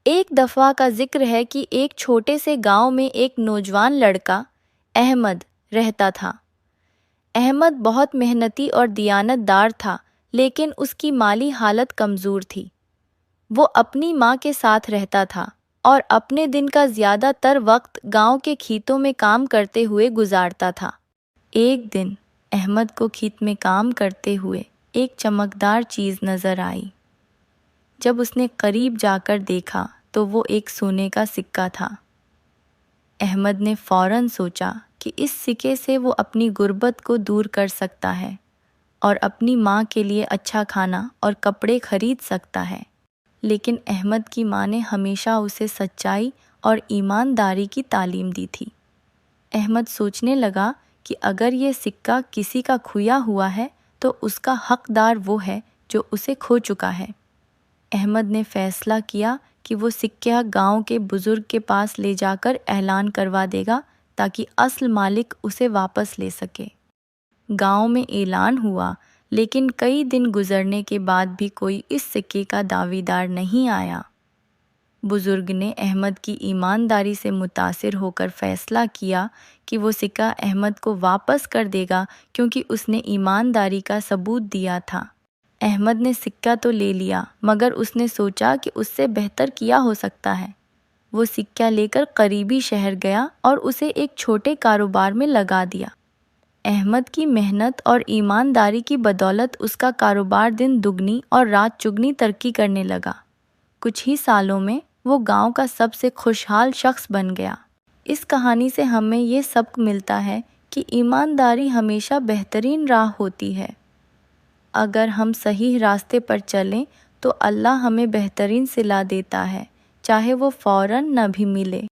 ایک دفعہ کا ذکر ہے کہ ایک چھوٹے سے گاؤں میں ایک نوجوان لڑکا احمد رہتا تھا۔ احمد بہت محنتی اور دیانت دار تھا، لیکن اس کی مالی حالت کمزور تھی۔ وہ اپنی ماں کے ساتھ رہتا تھا اور اپنے دن کا زیادہ تر وقت گاؤں کے کھیتوں میں کام کرتے ہوئے گزارتا تھا۔ ایک دن احمد کو کھیت میں کام کرتے ہوئے ایک چمکدار چیز نظر آئی۔ جب اس نے قریب جا کر دیکھا تو وہ ایک سونے کا سکہ تھا۔ احمد نے فوراً سوچا کہ اس سکے سے وہ اپنی غربت کو دور کر سکتا ہے اور اپنی ماں کے لیے اچھا کھانا اور کپڑے خرید سکتا ہے۔ لیکن احمد کی ماں نے ہمیشہ اسے سچائی اور ایمانداری کی تعلیم دی تھی۔ احمد سوچنے لگا کہ اگر یہ سکہ کسی کا کھویا ہوا ہے تو اس کا حقدار وہ ہے جو اسے کھو چکا ہے۔ احمد نے فیصلہ کیا کہ وہ سکہ گاؤں کے بزرگ کے پاس لے جا کر اعلان کروا دے گا تاکہ اصل مالک اسے واپس لے سکے۔ گاؤں میں اعلان ہوا، لیکن کئی دن گزرنے کے بعد بھی کوئی اس سکے کا دعویدار نہیں آیا۔ بزرگ نے احمد کی ایمانداری سے متاثر ہو کر فیصلہ کیا کہ وہ سکہ احمد کو واپس کر دے گا کیونکہ اس نے ایمانداری کا ثبوت دیا تھا۔ احمد نے سکہ تو لے لیا، مگر اس نے سوچا کہ اس سے بہتر کیا ہو سکتا ہے۔ وہ سکہ لے کر قریبی شہر گیا اور اسے ایک چھوٹے کاروبار میں لگا دیا۔ احمد کی محنت اور ایمانداری کی بدولت اس کا کاروبار دن دگنی اور رات چگنی ترقی کرنے لگا۔ کچھ ہی سالوں میں وہ گاؤں کا سب سے خوشحال شخص بن گیا۔ اس کہانی سے ہمیں یہ سبق ملتا ہے کہ ایمانداری ہمیشہ بہترین راہ ہوتی ہے۔ اگر ہم صحیح راستے پر چلیں تو اللہ ہمیں بہترین صلہ دیتا ہے، چاہے وہ فوراً نہ بھی ملے۔